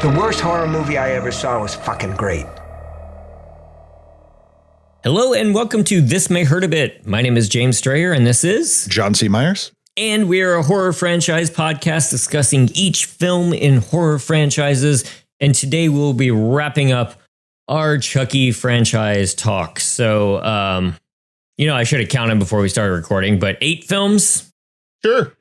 The worst horror movie I ever saw was fucking great. Hello and welcome to This May Hurt a Bit. My name is James Strayer and this is John C. Myers. And we're a horror franchise podcast discussing each film in horror franchises. And today we'll be wrapping up our Chucky franchise talk. So, I should have counted before we started recording, but 8 films. Sure.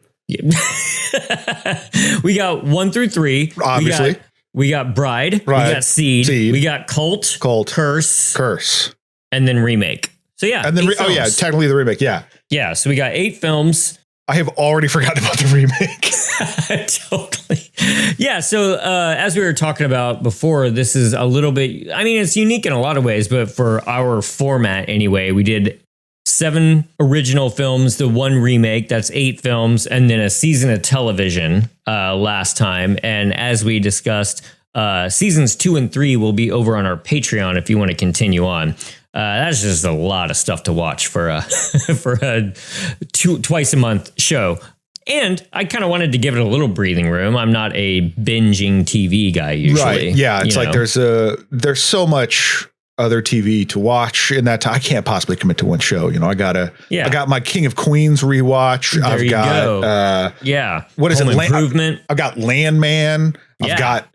We got 1 through 3. Obviously. We got Bride. We got Seed. We got Cult. Curse. And then Remake. So yeah. And then, technically the remake. Yeah. Yeah. So we got 8 films. I have already forgotten about the remake. Totally. Yeah. So as we were talking about before, this is a little bit, it's unique in a lot of ways, but for our format anyway, we did 7 original films, the 1 remake, that's 8 films, and then a season of television last time. And as we discussed, seasons 2 and 3 will be over on our Patreon if you want to continue on. That's just a lot of stuff to watch for a twice a month show. And I kind of wanted to give it a little breathing room. I'm not a binging TV guy usually. Right. Yeah. It's like there's so much other TV to watch in that time. I can't possibly commit to one show. I got my King of Queens rewatch. What is Home it? Improvement. I've got Landman. I've got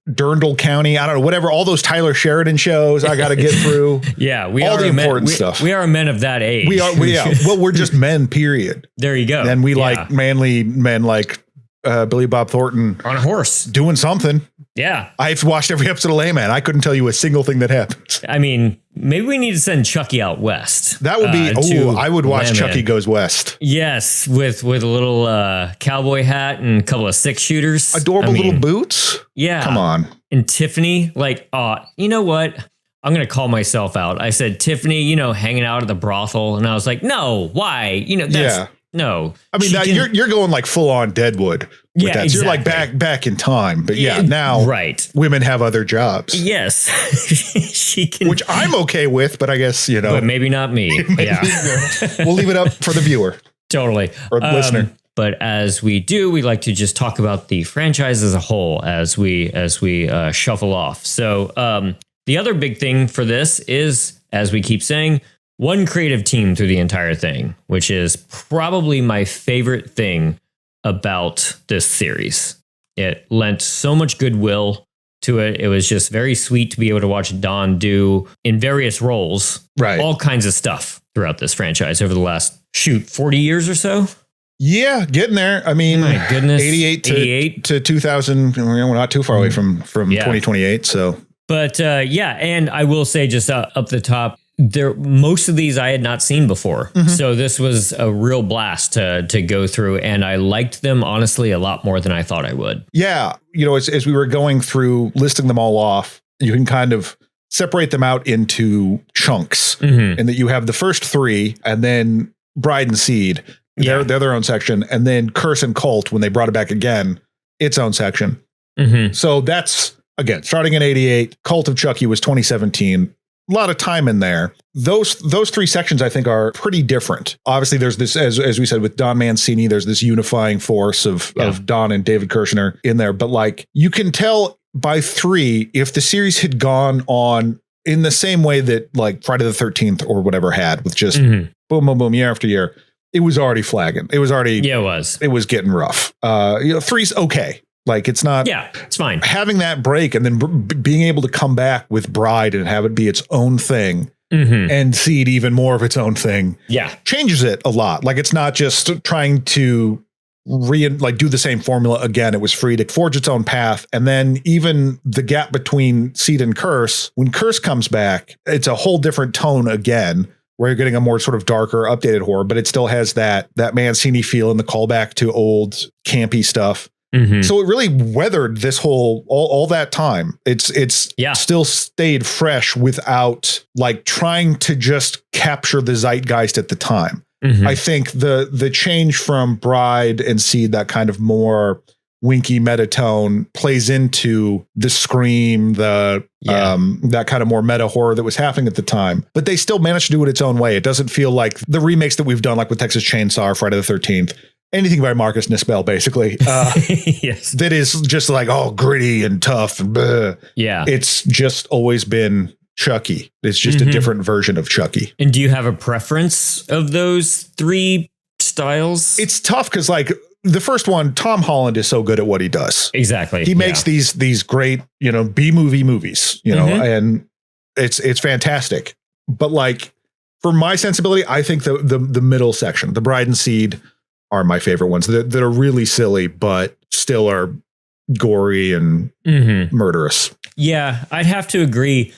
Durndal County. I don't know, whatever. All those Tyler Sheridan shows I got to get through. All the important stuff. We are men of that age. Well, we're just men, period. There you go. And we like manly men like Billy Bob Thornton. On a horse. Doing something. Yeah. I've watched every episode of Layman. I couldn't tell you a single thing that happens. Maybe we need to send Chucky out west. That would be, I would watch Layman. Chucky Goes West. Yes, with a little cowboy hat and a couple of 6-shooters. Adorable little boots. Yeah. Come on. And Tiffany, you know what? I'm going to call myself out. I said, Tiffany, hanging out at the brothel. And I was like, no, why? No. You're going like full on Deadwood. With that. So you're like back in time. But now women have other jobs. Yes. She can. Which I'm okay with, but I guess, But maybe not me. We'll leave it up for the viewer. Totally. Or the listener. But as we do, we like to just talk about the franchise as a whole as we shuffle off. So the other big thing for this is, as we keep saying, one creative team through the entire thing, which is probably my favorite thing about this series. It lent so much goodwill to it. It was just very sweet to be able to watch Don do in various roles, all kinds of stuff throughout this franchise over the last 40 years or so. Yeah, getting there. My goodness, 88 to 2000. We're not too far away from 2028. So, but and I will say just up the top, most of these I had not seen before. Mm-hmm. So this was a real blast to go through. And I liked them, honestly, a lot more than I thought I would. Yeah. As we were going through listing them all off, you can kind of separate them out into chunks, and that you have the first 3 and then Bride and Seed. They're their own section. And then Curse and Cult, when they brought it back again, its own section. Mm-hmm. So that's, again, starting in 88, Cult of Chucky was 2017. A lot of time in there. Those 3 sections, I think, are pretty different. Obviously, there's this, as we said, with Don Mancini, there's this unifying force of Don and David Kirshner in there. But you can tell by 3, if the series had gone on in the same way that Friday the 13th or whatever had, with just boom, boom, boom, year after year, it was already flagging. It was already, it was getting rough. 3's okay. It's not. Yeah, it's fine. Having that break and then being able to come back with Bride and have it be its own thing and Seed even more of its own thing. Yeah. Changes it a lot. It's not just trying to do the same formula again. It was free to forge its own path. And then even the gap between Seed and Curse, when Curse comes back, it's a whole different tone again, where you're getting a more sort of darker, updated horror, but it still has that Mancini feel and the callback to old campy stuff. Mm-hmm. So it really weathered this whole all that time. It's still stayed fresh without trying to just capture the zeitgeist at the time. Mm-hmm. I think the change from Bride and Seed, that kind of more winky meta tone, plays into the Scream, that kind of more meta horror that was happening at the time. But they still managed to do it its own way. It doesn't feel like the remakes that we've done, with Texas Chainsaw or Friday the 13th. anything by Marcus Nispel, basically. Yes. That is just like, oh, gritty and tough. And bleh. Yeah. It's just always been Chucky. It's just a different version of Chucky. And do you have a preference of those three styles? It's tough because, like, the first one, Tom Holland is so good at what he does. Exactly. He makes these great, B-movie movies, and it's fantastic. But like, for my sensibility, I think the middle section, the Bride and Seed, are my favorite ones that are really silly, but still are gory and murderous. Yeah, I'd have to agree.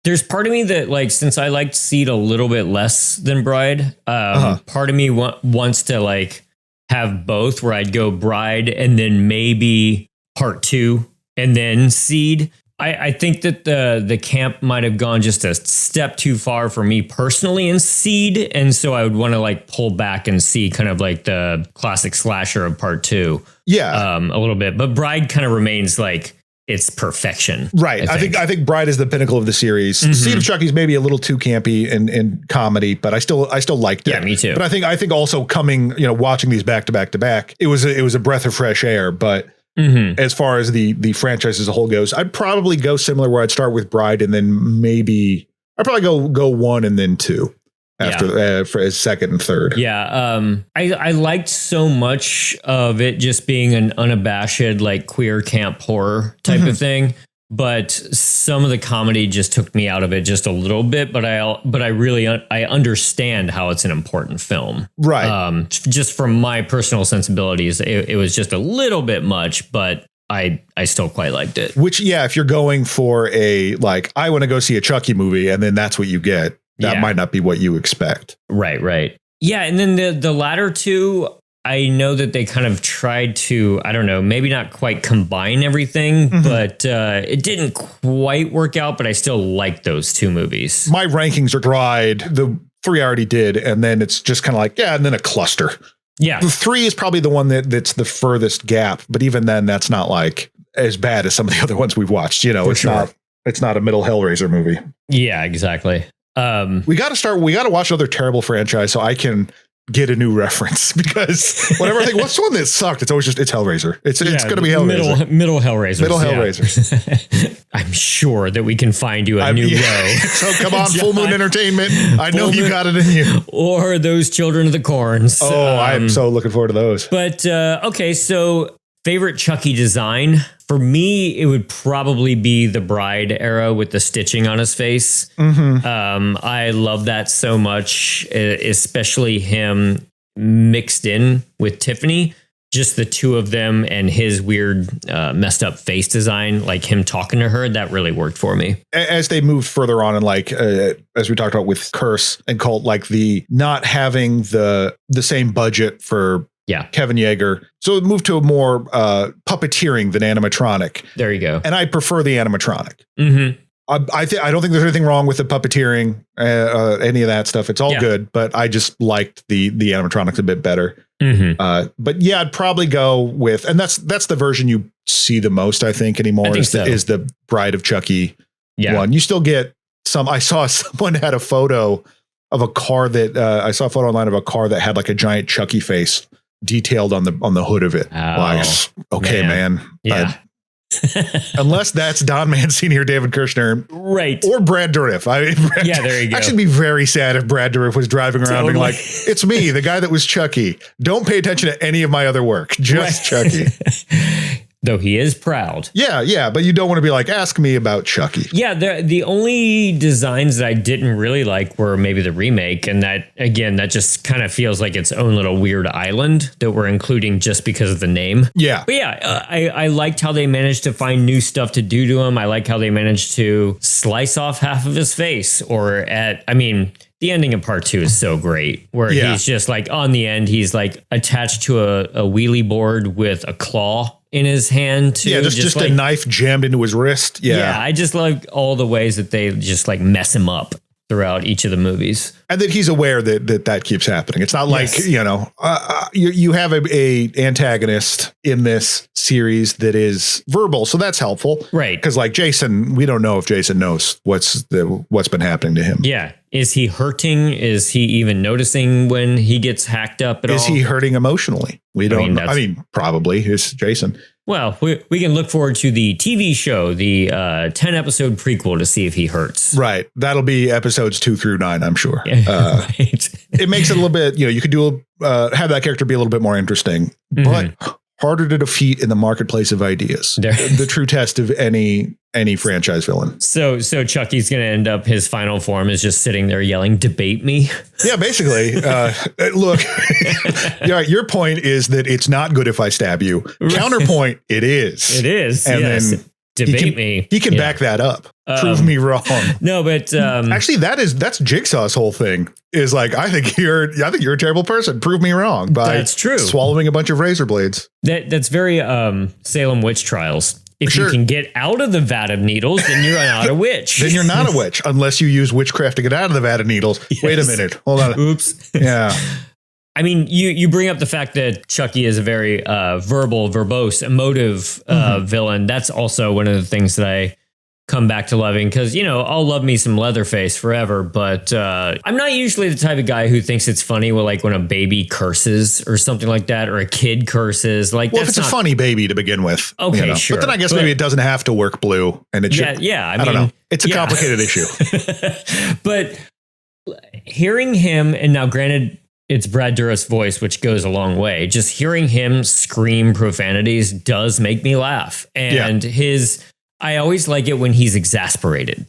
There's part of me that, like, since I liked Seed a little bit less than Bride, part of me wants to like have both, where I'd go Bride and then maybe part 2 and then Seed. I think that the camp might have gone just a step too far for me personally in Seed. And so I would want to like pull back and see kind of like the classic slasher of part 2. Yeah. A little bit. But Bride kind of remains like its perfection. Right. I think Bride is the pinnacle of the series. Seed of Chucky's maybe a little too campy in comedy, but I still liked it. Yeah, me too. But I think also coming, watching these back to back to back, it was a breath of fresh air. But as far as the franchise as a whole goes, I'd probably go similar, where I'd start with Bride and then maybe I'd probably go 1 and then 2 after for as second and third. Yeah. I liked so much of it just being an unabashed like queer camp horror type of thing. But some of the comedy just took me out of it just a little bit. But I really I understand how it's an important film. Right. Just from my personal sensibilities, it was just a little bit much, but I still quite liked it. Which, yeah, if you're going for I want to go see a Chucky movie, and then that's what you get, that might not be what you expect. Right. Yeah. And then the latter two, I know that they kind of tried to, I don't know, maybe not quite combine everything, but it didn't quite work out. But I still like those two movies. My rankings are Bride. The 3 I already did. And then it's just kind of like, and then a cluster. Yeah. The 3 is probably the one that's the furthest gap. But even then, that's not like as bad as some of the other ones we've watched. It's not a middle Hellraiser movie. Yeah, exactly. We got to watch another terrible franchise so I can get a new reference, because whenever I think what's the one that sucked, it's always just it's Hellraiser. It's going to be Hellraiser. Middle Hellraisers. Middle Hellraisers. I'm sure that we can find you a new row. So come on, Full Moon Entertainment. I know you got it in you. Or those Children of the Corns. Oh, I'm so looking forward to those. But okay, so favorite Chucky design. For me, it would probably be the Bride era with the stitching on his face. I love that so much, especially him mixed in with Tiffany. Just the two of them and his weird messed up face design, like him talking to her, that really worked for me. As they moved further on, and as we talked about with Curse and Cult, like the not having the same budget for Kevin Yeager. So it moved to a more puppeteering than animatronic. There you go. And I prefer the animatronic. I don't think there's anything wrong with the puppeteering, any of that stuff. It's all good, but I just liked the animatronics a bit better. But yeah, I'd probably go with, and that's the version you see the most, I think, anymore, is the Bride of Chucky one. You still get some. I saw someone had a photo of a car that I saw a photo online of a car that had like a giant Chucky face detailed on the hood of it. Okay, man. Yeah. Unless that's Don Mancini or David Kirshner, right? Or Brad Dourif. There you go. Actually, be very sad if Brad Dourif was driving around being like, "It's me, the guy that was Chucky. Don't pay attention to any of my other work, just Chucky." Though he is proud. Yeah, but you don't want to be like, ask me about Chucky. Yeah, the only designs that I didn't really like were maybe the remake, and that just kind of feels like its own little weird island that we're including just because of the name. Yeah. But I liked how they managed to find new stuff to do to him. I like how they managed to slice off half of his face, the ending of part 2 is so great, where he's just like on the end, he's like attached to a wheelie board with a claw in his hand too. Yeah, just like a knife jammed into his wrist. Yeah, I just like all the ways that they just like mess him up throughout each of the movies. And that he's aware that keeps happening. It's not like, Yes. You have a antagonist in this series that is verbal. So that's helpful. Right. Because like Jason, we don't know if Jason knows what's been happening to him. Yeah. Is he hurting? Is he even noticing when he gets hacked up at all? Is he hurting emotionally? We don't know. I mean, probably it's Jason. Well, we can look forward to the TV show, the 10 episode prequel to see if he hurts. Right. That'll be episodes 2 through 9, I'm sure. Right. It makes it a little bit, you could do have that character be a little bit more interesting, but harder to defeat in the marketplace of ideas. The true test of any franchise villain. So Chucky's going to end up, his final form is just sitting there yelling, "Debate me." Yeah, basically. Look, your point is that it's not good if I stab you. Counterpoint, it is. It is. And yes. then Debate me. He can back that up. Prove me wrong. No, but actually, that's Jigsaw's whole thing. Is like, I think you're a terrible person. Prove me wrong by that's true. Swallowing a bunch of razor blades. That's very Salem witch trials. If Sure. you can get out of the vat of needles, then you're not a witch. Then you're not a witch unless you use witchcraft to get out of the vat of needles. Yes. Wait a minute. Hold on. Oops. Yeah. I mean, you bring up the fact that Chucky is a very verbose, emotive villain. That's also one of the things that I come back to loving because, I'll love me some Leatherface forever. But I'm not usually the type of guy who thinks it's funny when a baby curses or something like that, or a kid curses. Like, well, if it's a funny baby to begin with. Okay, sure. But then I guess maybe it doesn't have to work blue. And it should. Yeah. I don't know. It's a complicated issue. But hearing him, and now granted, it's Brad Dourif's voice, which goes a long way. Just hearing him scream profanities does make me laugh. And I always like it when he's exasperated.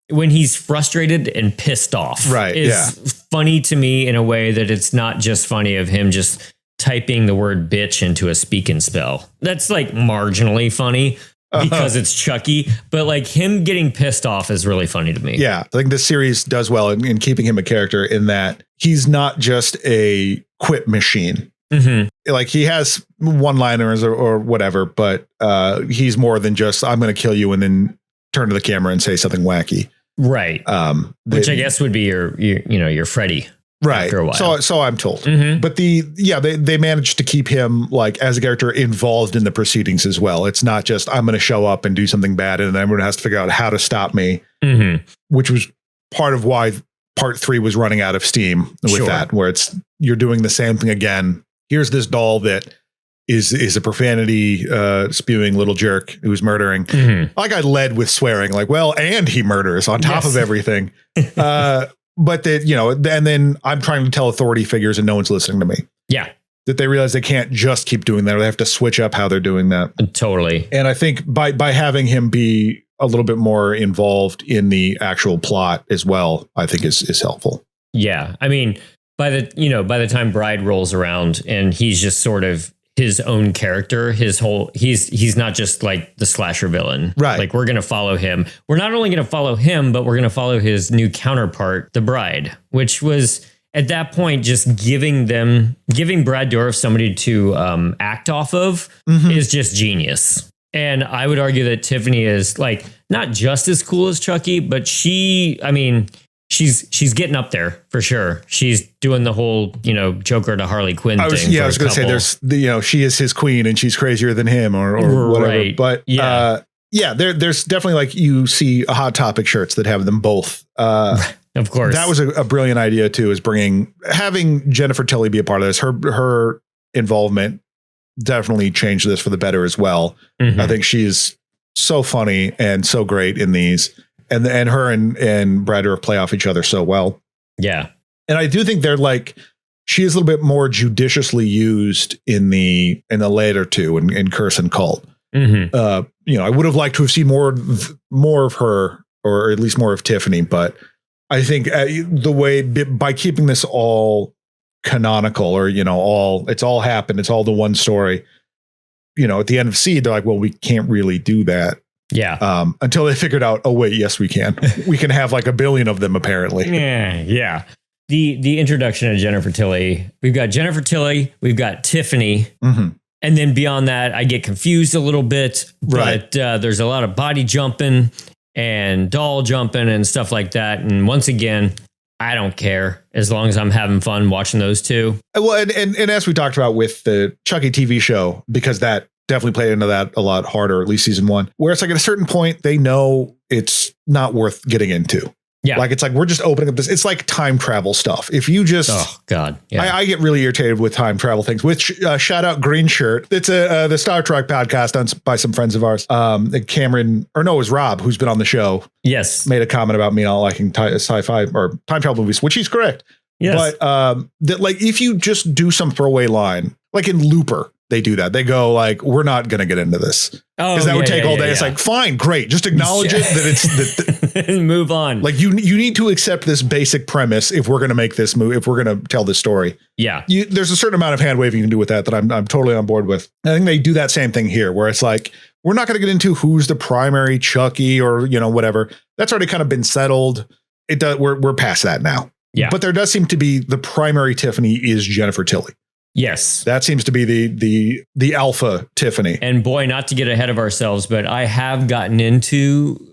When he's frustrated and pissed off. Right. It's funny to me in a way that it's not just funny of him just typing the word bitch into a speak and spell. That's like marginally funny because it's Chucky, but like him getting pissed off is really funny to me. Yeah. I think this series does well in keeping him a character in that he's not just a quip machine. Mm-hmm. Like he has one-liners or whatever, but he's more than just, I'm going to kill you and then turn to the camera and say something wacky. Right. Which I guess would be your Freddy. Right. After a while. So I'm told. Mm-hmm. But they managed to keep him like as a character involved in the proceedings as well. It's not just I'm going to show up and do something bad and then everyone has to figure out how to stop me, which was part of why part 3 was running out of steam with that, where you're doing the same thing again. Here's this doll that is a profanity spewing little jerk who's murdering. Like I led with swearing, like, well, and he murders on top of everything. But that, and then I'm trying to tell authority figures and no one's listening to me. Yeah. That they realize they can't just keep doing that, or they have to switch up how they're doing that. Totally. And I think by having him be a little bit more involved in the actual plot as well, I think is helpful. Yeah. I mean, by the time Bride rolls around and he's just sort of his own character, he's not just like the slasher villain. Right. Like we're going to follow him. We're not only going to follow him, but we're going to follow his new counterpart, the Bride, which was at that point just giving Brad Dourif somebody to act off of is just genius. And I would argue that Tiffany is like not just as cool as Chucky, but she's getting up there for sure. She's doing the whole, Joker to Harley Quinn thing. I was going to say she is his queen and she's crazier than him or whatever. Right. But there's definitely like you see Hot Topic shirts that have them both. Of course. That was a brilliant idea too, is having Jennifer Tilly be a part of this. Her involvement definitely changed this for the better as well. I think she's so funny and so great in these. And her and Brad Dourif play off each other so well. Yeah. And I do think they're like, she is a little bit more judiciously used in the later two in Curse and Cult. I would have liked to have seen more of her, or at least more of Tiffany. But I think the way by keeping this all canonical, or, it's all happened. It's all the one story, at the end of Seed, they're like, well, we can't really do that. Yeah. Until they figured out, oh wait, yes, we can. We can have like 1 billion of them apparently. Yeah. The introduction of Jennifer Tilly. We've got Jennifer Tilly. We've got Tiffany. And then beyond that, I get confused a little bit. But there's a lot of body jumping and doll jumping and stuff like that. And once again, I don't care as long as I'm having fun watching those two. Well, and as we talked about with the Chucky TV show, because that definitely played into that a lot harder, at least season 1, where it's like at a certain point, they know it's not worth getting into. Yeah. Like, it's like, we're just opening up this. It's like time travel stuff. If you just, oh God, yeah. I get really irritated with time travel things, which shout out Green Shirt. It's the Star Trek podcast done by some friends of ours. Cameron, or no, it was Rob, who's been on the show. Yes. Made a comment about me not liking sci-fi or time travel movies, which he's correct. Yes. But that, like, if you just do some throwaway line, like in Looper, they do that. They go like, we're not going to get into this. Because that would take all day. It's like, fine, great. Just acknowledge it that it's and move on. Like you need to accept this basic premise if we're going to make this movie, if we're going to tell this story. Yeah. There's a certain amount of hand waving you can do with that I'm totally on board with. I think they do that same thing here where it's like, we're not going to get into who's the primary Chucky or, whatever. That's already kind of been settled. It does. We're past that now. Yeah. But there does seem to be the primary Tiffany is Jennifer Tilly. Yes. That seems to be the alpha Tiffany. And boy, not to get ahead of ourselves, but I have gotten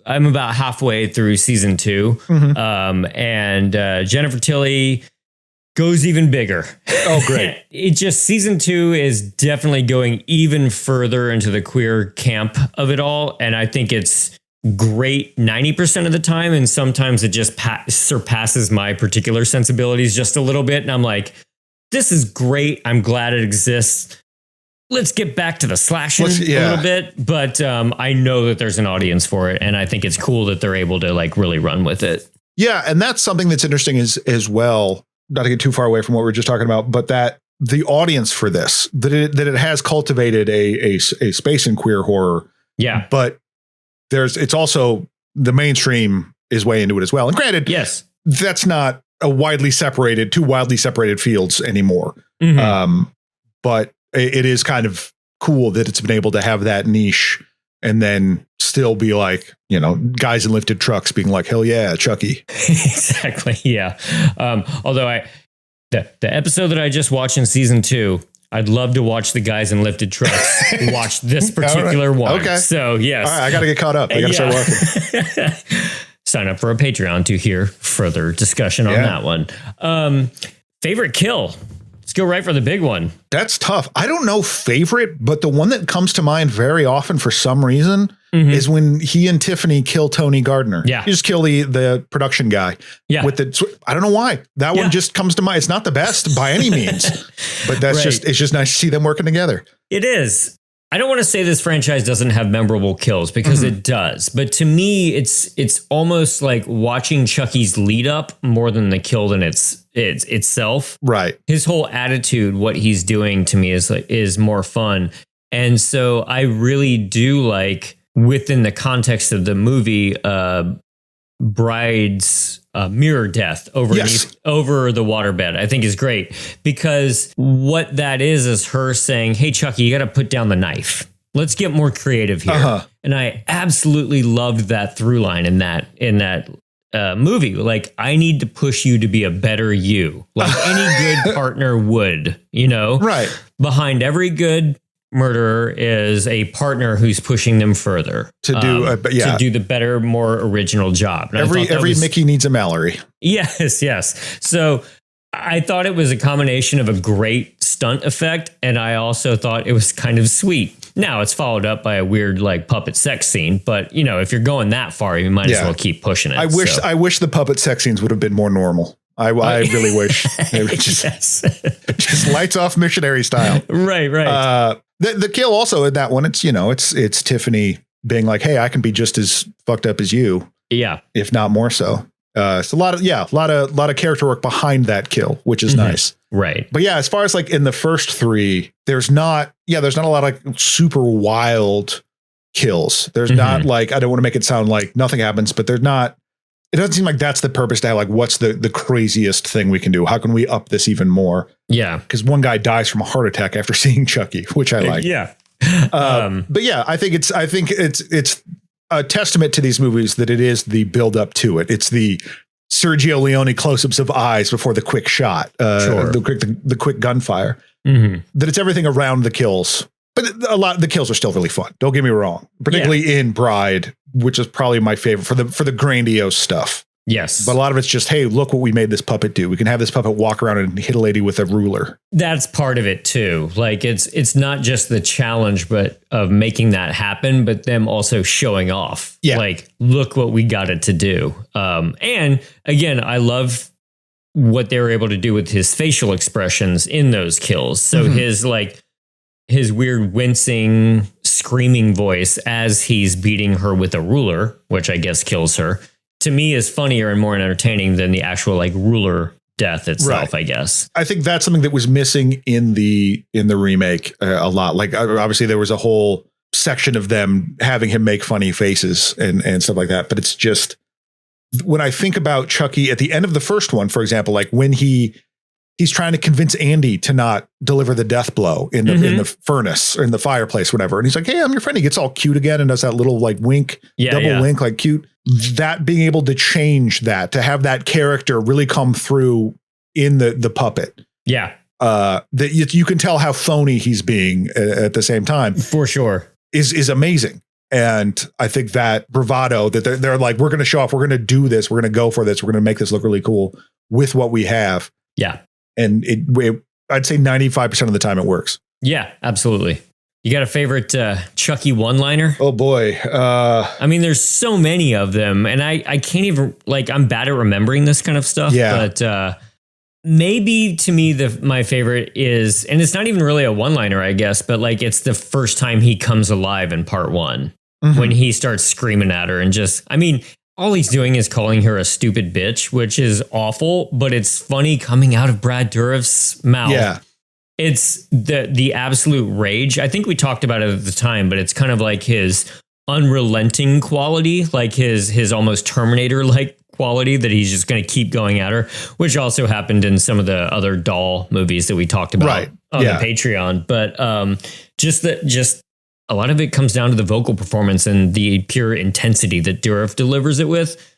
I'm about halfway through season 2. Mm-hmm. And Jennifer Tilly goes even bigger. Oh, great. Season 2 is definitely going even further into the queer camp of it all. And I think it's great 90% of the time. And sometimes it just surpasses my particular sensibilities just a little bit. And I'm like, this is great. I'm glad it exists. Let's get back to the slashing a little bit. But I know that there's an audience for it. And I think it's cool that they're able to like really run with it. Yeah. And that's something that's interesting as well, not to get too far away from what we were just talking about, but that the audience for this, that it has cultivated a space in queer horror. Yeah. But it's also the mainstream is way into it as well. And granted, yes, that's not two widely separated fields anymore. Mm-hmm. But it is kind of cool that it's been able to have that niche and then still be like, guys in lifted trucks being like, hell yeah, Chucky. Exactly. Yeah. Although the episode that I just watched in season 2, I'd love to watch the guys in lifted trucks watch this particular one. Okay. So yes. All right, I got to get caught up. I got to start working. Sign up for a Patreon to hear further discussion on that one. Favorite kill. Let's go right for the big one. That's tough. I don't know favorite, but the one that comes to mind very often for some reason is when he and Tiffany kill Tony Gardner. Yeah. You just kill the production guy. Yeah. I don't know why. That one just comes to mind. It's not the best by any means, but that's it's just nice to see them working together. It is. I don't want to say this franchise doesn't have memorable kills because it does, but to me, it's almost like watching Chucky's lead up more than the kill than itself. Right. His whole attitude, what he's doing to me is more fun. And so I really do like, within the context of the movie, Bride's mirror death over the waterbed, I think is great, because what that is her saying, hey, Chucky, you got to put down the knife. Let's get more creative here. And I absolutely loved that through line in that movie. Like, I need to push you to be a better you, like any good partner would, right. Behind every good murderer is a partner who's pushing them further to do the better, more original job. And every Mickey needs a Mallory. Yes. So I thought it was a combination of a great stunt effect, and I also thought it was kind of sweet. Now it's followed up by a weird like puppet sex scene, but if you're going that far, you might as well keep pushing it. I wish the puppet sex scenes would have been more normal. I really wish they were just lights off missionary style. Right. The kill also in that one, it's Tiffany being like, hey, I can be just as fucked up as you. Yeah. If not more so. It's a lot of character work behind that kill, which is nice. Right. But yeah, as far as like in the first 3, there's not a lot of super wild kills. There's not like, I don't want to make it sound like nothing happens, but it doesn't seem like that's the purpose to have like, what's the craziest thing we can do? How can we up this even more? Yeah. Because one guy dies from a heart attack after seeing Chucky, which I like. Yeah. But yeah, I think it's a testament to these movies that it is the build up to it. It's the Sergio Leone close-ups of eyes before the quick shot, the quick gunfire, that it's everything around the kills. But a lot of the kills are still really fun. Don't get me wrong, particularly in Bride, which is probably my favorite for the grandiose stuff. Yes. But a lot of it's just, hey, look what we made this puppet do. We can have this puppet walk around and hit a lady with a ruler. That's part of it too. Like it's not just the challenge, but of making that happen, but them also showing off. Yeah. Like, look what we got it to do. And again, I love what they were able to do with his facial expressions in those kills. So his weird wincing, screaming voice as he's beating her with a ruler, which I guess kills her, to me is funnier and more entertaining than the actual like ruler death itself, right. I guess. I think that's something that was missing in the remake a lot. Like obviously there was a whole section of them having him make funny faces and stuff like that. But it's just, when I think about Chucky at the end of the first one, for example, like when he's trying to convince Andy to not deliver the death blow in the furnace or in the fireplace, whatever. And he's like, hey, I'm your friend. He gets all cute again and does that little like wink, wink, like cute. That being able to change that, to have that character really come through in the puppet. Yeah. That you can tell how phony he's being at the same time. For sure. Is amazing. And I think that bravado that they're like, we're going to show off, we're going to do this, we're going to go for this, we're going to make this look really cool with what we have. Yeah. And I'd say 95% of the time it works. Yeah, absolutely. You got a favorite Chucky one-liner? Oh boy. I mean, there's so many of them, and I can't even, like, I'm bad at remembering this kind of stuff. Yeah. But maybe to me, my favorite is, and it's not even really a one-liner, I guess, but like it's the first time he comes alive in part one, when he starts screaming at her and just, I mean, all he's doing is calling her a stupid bitch, which is awful, but it's funny coming out of Brad Dourif's mouth. Yeah. It's the absolute rage. I think we talked about it at the time, but it's kind of like his unrelenting quality, like his almost Terminator-like quality that he's just going to keep going at her, which also happened in some of the other doll movies that we talked about on the Patreon. But just a lot of it comes down to the vocal performance and the pure intensity that Dourif delivers it with.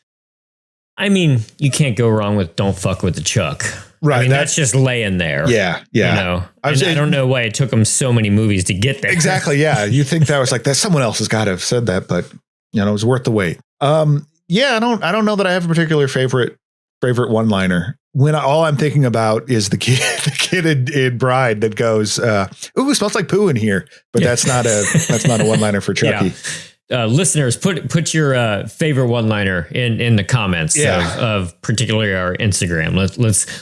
I mean, you can't go wrong with "Don't Fuck with the Chuck." Right. I mean, that's just laying there. Yeah. Yeah. You know, I don't know why it took him so many movies to get there. Exactly. Yeah. You think that was like that. Someone else has got to have said that, but you know, it was worth the wait. Yeah. I don't know that I have a particular favorite one-liner. When all I'm thinking about is the kid in Bride that goes, "Ooh, it smells like poo in here," but that's not a one-liner for Chucky. Yeah. Listeners, put your favorite one-liner in the comments of particularly our Instagram.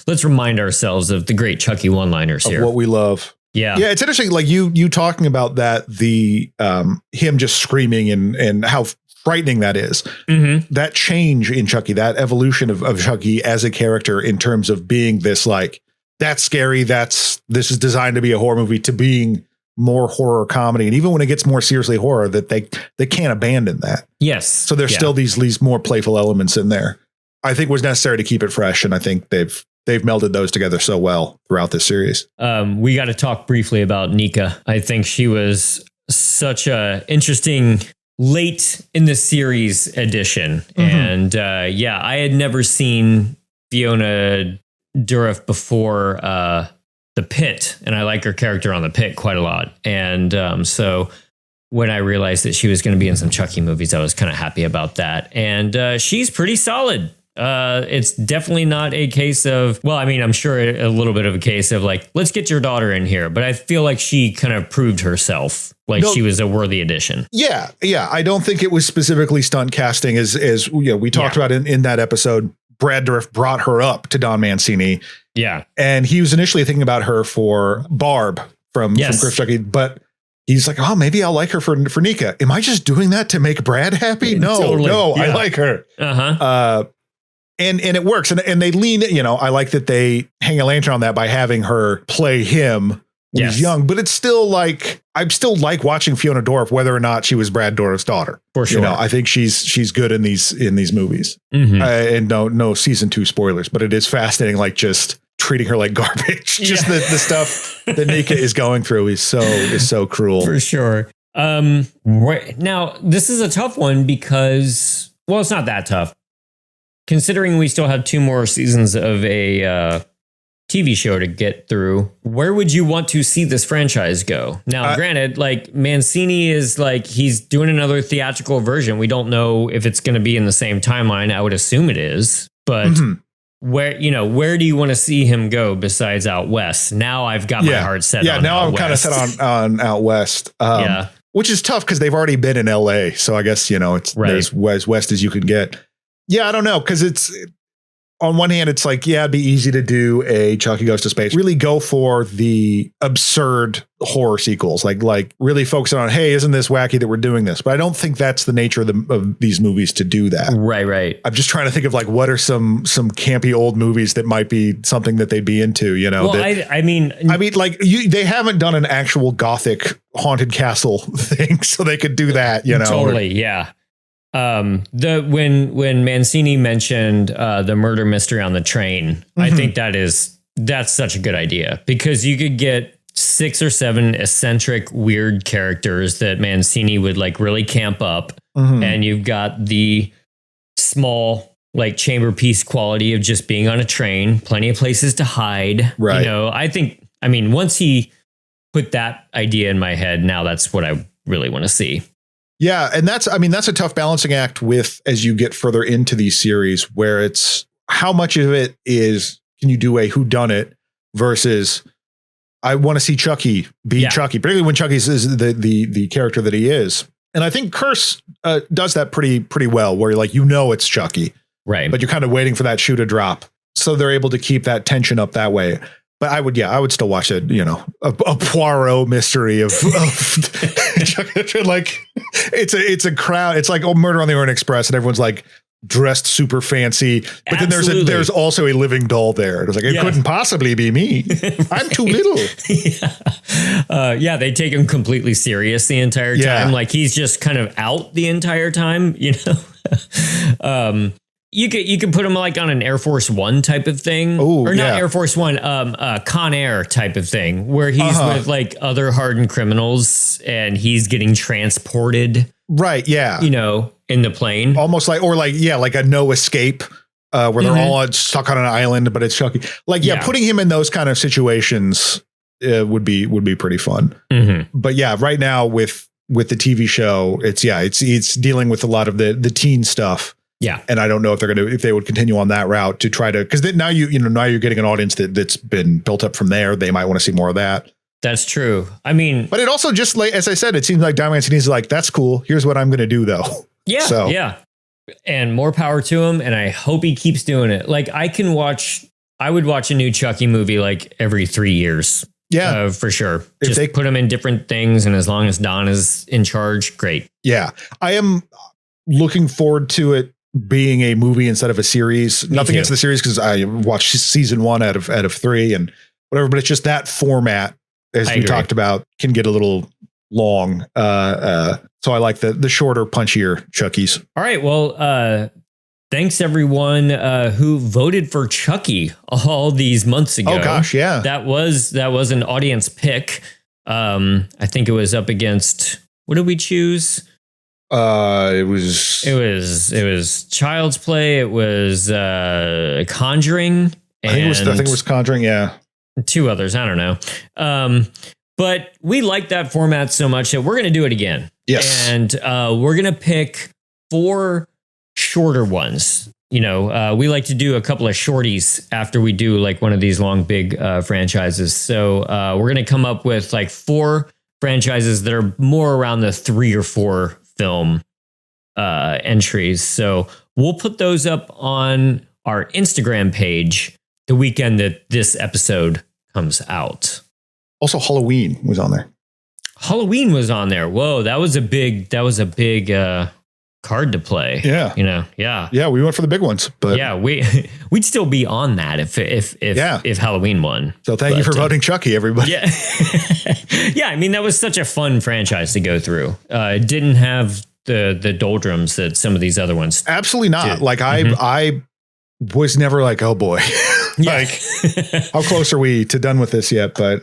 Let's remind ourselves of the great Chucky one-liners here. What we love. Yeah. Yeah. It's interesting. Like you talking about that, the him just screaming and how frightening that is. That change in Chucky, that evolution of Chucky as a character in terms of being this, like, that's scary. This is designed to be a horror movie, to being more horror comedy. And even when it gets more seriously horror, that they can't abandon that. Yes. So there's still these more playful elements in there. I think was necessary to keep it fresh. And I think they've melded those together so well throughout this series. We got to talk briefly about Nika. I think she was such a interesting late in the series edition. And I had never seen Fiona Dourif before The Pit, and I like her character on The Pit quite a lot. And so when I realized that she was going to be in some Chucky movies, I was kind of happy about that. And she's pretty solid. It's definitely not a case of, well, I mean, I'm sure a little bit of a case of like, let's get your daughter in here. But I feel like she kind of proved herself, like she was a worthy addition. Yeah. Yeah. I don't think it was specifically stunt casting as you know, we talked about in that episode. Brad Dourif brought her up to Don Mancini. Yeah. And he was initially thinking about her for Barb from Curse Chucky, but he's like, oh, maybe I'll like her for Nika. Am I just doing that to make Brad happy? No, totally. I like her. And it works. And they lean, you know, I like that they hang a lantern on that by having her play him when he's young, but it's still like, I still like watching Fiona Dourif, whether or not she was Brad Dourif's daughter. For sure. You know, I think she's good in these movies. And no season 2 spoilers, but it is fascinating. Like just treating her like garbage. Just the stuff that Nika is going through is so cruel. For sure. Now this is a tough one because, well, it's not that tough. Considering we still have 2 more seasons of a TV show to get through. Where would you want to see this franchise go? Now, granted, like Mancini is like, he's doing another theatrical version. We don't know if it's going to be in the same timeline. I would assume it is, but where do you want to see him go besides out west? Now I've got my heart set on Yeah, now out I'm kind of set on out west. Which is tough because they've already been in LA. So I guess, it's there's as west as you can get. Yeah, I don't know. Because it's on one hand, it's like, it'd be easy to do a Chucky Goes to Space. Really go for the absurd horror sequels, like really focusing on, hey, isn't this wacky that we're doing this? But I don't think that's the nature of these movies to do that. Right. I'm just trying to think of like, what are some campy old movies that might be something that they'd be into, Well, they haven't done an actual gothic haunted castle thing, so they could do that, Totally, yeah. When Mancini mentioned the murder mystery on the train, I think that's such a good idea, because you could get 6 or 7 eccentric, weird characters that Mancini would like really camp up, and you've got the small like chamber piece quality of just being on a train, plenty of places to hide. Right. Once he put that idea in my head, now that's what I really want to see. Yeah. And that's a tough balancing act with, as you get further into these series, where it's how much of it is, can you do a whodunit versus I want to see Chucky be Chucky, particularly when Chucky's is the character that he is. And I think Curse does that pretty well, where it's Chucky, right? But you're kind of waiting for that shoe to drop. So they're able to keep that tension up that way. But I would still watch a Poirot mystery of like it's a crowd. It's like Murder on the Orient Express, and everyone's like dressed super fancy. But then there's also a living doll there. It was like, it couldn't possibly be me. I'm too little. They take him completely serious the entire time. Like he's just kind of out the entire time, You could put him like on an Air Force One type of thing, not Air Force One, Con Air type of thing, where he's with like other hardened criminals and he's getting transported. Right. Yeah. In the plane, almost like a No Escape, where they're all stuck on an island, but it's Chucky. Putting him in those kind of situations would be pretty fun. But right now with the TV show, it's dealing with a lot of the teen stuff. Yeah. And I don't know if they would continue on that route to try to, because now you're getting an audience that's been built up from there. They might want to see more of that. That's true. But it also just, like, as I said, it seems like Don Mancini's like, that's cool. Here's what I'm going to do though. Yeah. Yeah. And more power to him. And I hope he keeps doing it. Like I would watch a new Chucky movie like every 3 years. Yeah, for sure. If just put him in different things. And as long as Don is in charge, great. Yeah. I am looking forward to it being a movie instead of a series. Nothing against the series, because I watched season 1 out of 3 and whatever, but it's just that format, as we talked about, can get a little long. So I like the shorter, punchier Chuckies. All right. Well, thanks everyone who voted for Chucky all these months ago. Oh gosh, yeah. That was an audience pick. I think it was up against, what did we choose? It was Child's Play. It was Conjuring. I think it was Conjuring. Yeah. 2 others. I don't know. But we like that format so much that we're going to do it again. Yes. And we're going to pick 4 shorter ones. We like to do a couple of shorties after we do like one of these long, big franchises. So we're going to come up with like 4 franchises that are more around the 3 or 4 film entries. So we'll put those up on our Instagram page the weekend that this episode comes out. Also, Halloween was on there. Halloween was on there. Whoa, that was a big card to play. Yeah. Yeah, we went for the big ones, but yeah, we'd still be on that if Halloween won. So thank you for voting Chucky, everybody. Yeah. Yeah, that was such a fun franchise to go through. It didn't have the doldrums that some of these other ones. Absolutely not. Did. Like I was never like, oh boy. Like how close are we to done with this yet? But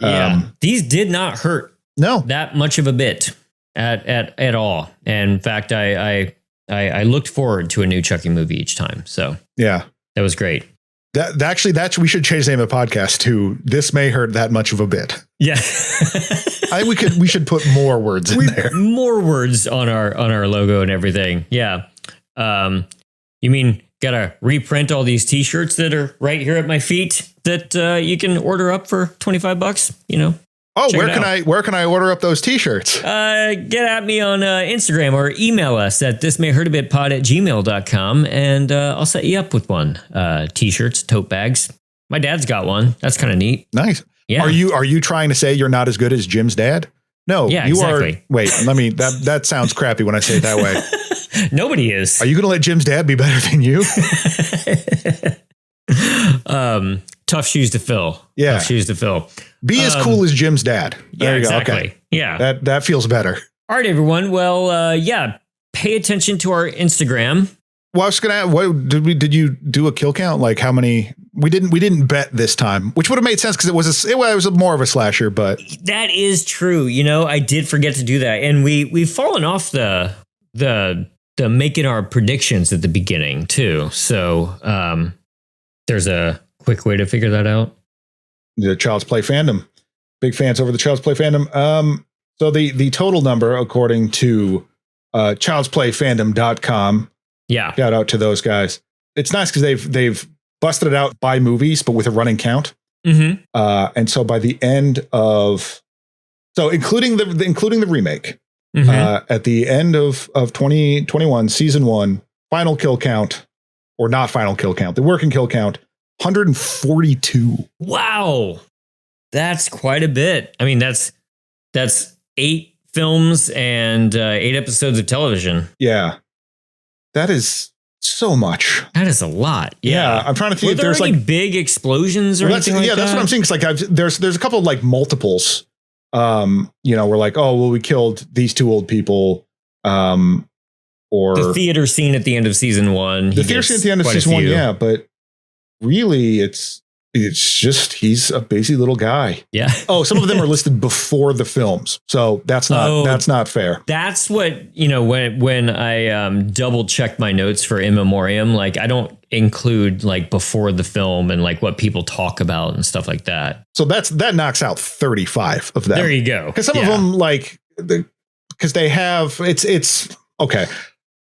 these did not hurt that much of a bit at all. And in fact, I looked forward to a new Chucky movie each time. So yeah, that was great. That we should change the name of the podcast to "This May Hurt That Much of a Bit." Yeah. I think we should put more words in there. More words on our logo and everything. Yeah. You mean gotta reprint all these t-shirts that are right here at my feet that you can order up for $25, you know? Oh, where can I order up those t-shirts? Get at me on Instagram or email us at thismayhurtabitpod@gmail.com and I'll set you up with one. T-shirts, tote bags. My dad's got one. That's kind of neat. Nice. Yeah. Are you trying to say you're not as good as Jim's dad? No, yeah, you exactly. are. Wait, that sounds crappy when I say it that way. Nobody is. Are you going to let Jim's dad be better than you? Tough shoes to fill. Yeah. Tough shoes to fill. Be as cool as Jim's dad. There you exactly. go. Okay. Yeah. That feels better. All right, everyone. Well, pay attention to our Instagram. Well, I was gonna. What did you do a kill count? Like how many? We didn't bet this time, which would have made sense because it was more of a slasher. But that is true. You know, I did forget to do that, and we've fallen off the making our predictions at the beginning too. So there's a quick way to figure that out. The Child's Play fandom, big fans over the Child's Play fandom. So the total number, according to childsplayfandom.com. Yeah. Shout out to those guys. It's nice because they've busted it out by movies, but with a running count. Mm-hmm. And so by the end of, including the remake, Mm-hmm. at the end of 2021, season 1, final kill count, or not final kill count, the working kill count, 142. Wow. That's quite a bit. I mean, that's 8 films and 8 episodes of television. Yeah. That is so much. That is a lot. Yeah. I'm trying to think if there's any big explosions or anything like that. That's what I'm saying. It's like there's a couple of like multiples. We're like, oh, well, we killed these 2 old people. Or the theater scene at the end of season 1. The theater scene at the end of season 1, yeah, but really it's just he's a busy little guy. Yeah. Oh, some of them are listed before the films, so that's not fair. That's what when I double checked my notes for In Memoriam, like I don't include like before the film and like what people talk about and stuff like that. So that knocks out 35 of them. There you go. Because some of them because they have it's okay.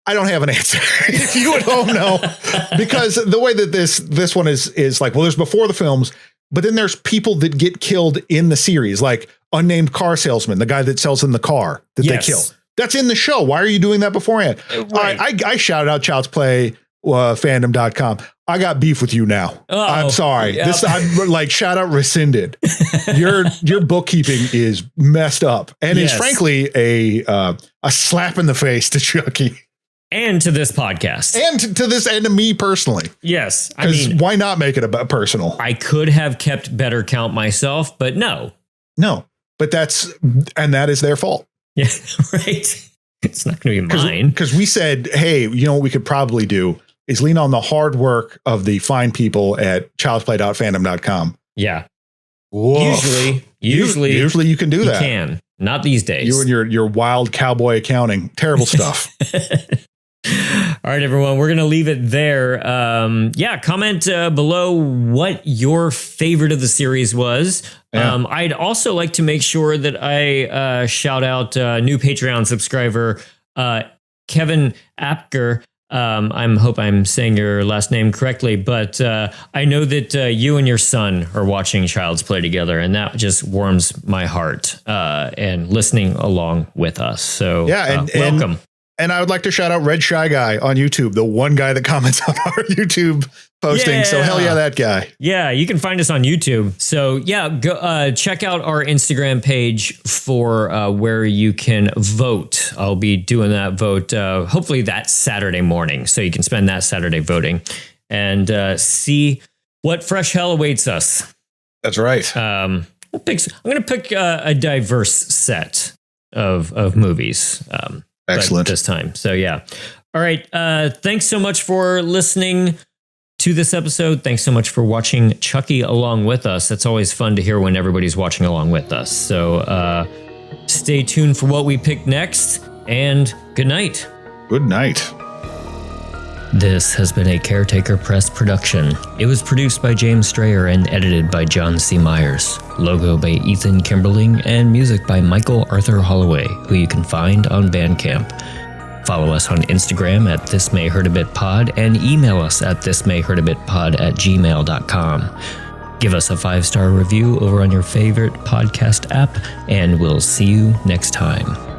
I don't have an answer. If you at home know, because the way that this one is like, well, there's before the films, but then there's people that get killed in the series, like unnamed car salesman, the guy that sells them the car that they kill. That's in the show. Why are you doing that beforehand? Right. I shouted out Child's Play fandom.com. I got beef with you now. Uh-oh. I'm sorry. Yep. I'm like shout out rescinded. Your bookkeeping is messed up and is frankly a slap in the face to Chucky. And to this podcast. And to this and to me personally. Yes. I Because mean, why not make it a personal? I could have kept better count myself, but no. No. But that is their fault. Yeah, right. It's not going to be mine. Because we said, hey, you know what we could probably do is lean on the hard work of the fine people at childsplay.fandom.com. Yeah. Woof. Usually you can do that. You can. Not these days. You and your wild cowboy accounting. Terrible stuff. All right, everyone, we're going to leave it there. Comment below what your favorite of the series was. Yeah. I'd also like to make sure that I shout out new Patreon subscriber, Kevin Apker. I hope I'm saying your last name correctly, but I know that you and your son are watching Child's Play together, and that just warms my heart and listening along with us. So welcome. And I would like to shout out Red Shy Guy on YouTube, the one guy that comments on our YouTube posting. Yeah. So hell yeah, that guy. Yeah, you can find us on YouTube. So go check out our Instagram page for where you can vote. I'll be doing that vote hopefully that Saturday morning. So you can spend that Saturday voting and see what fresh hell awaits us. That's right. I'm going to pick a diverse set of movies. Excellent. This time. So yeah. All right. Thanks so much for listening to this episode. Thanks so much for watching Chucky along with us. It's always fun to hear when everybody's watching along with us. So stay tuned for what we pick next, and good night. Good night. This has been a Caretaker Press production. It was produced by James Strayer and edited by John C. Myers. Logo by Ethan Kimberling and music by Michael Arthur Holloway, who you can find on Bandcamp. Follow us on Instagram at thismayhurtabitpod and email us at thismayhurtabitpod@gmail.com. Give us a 5-star review over on your favorite podcast app, and we'll see you next time.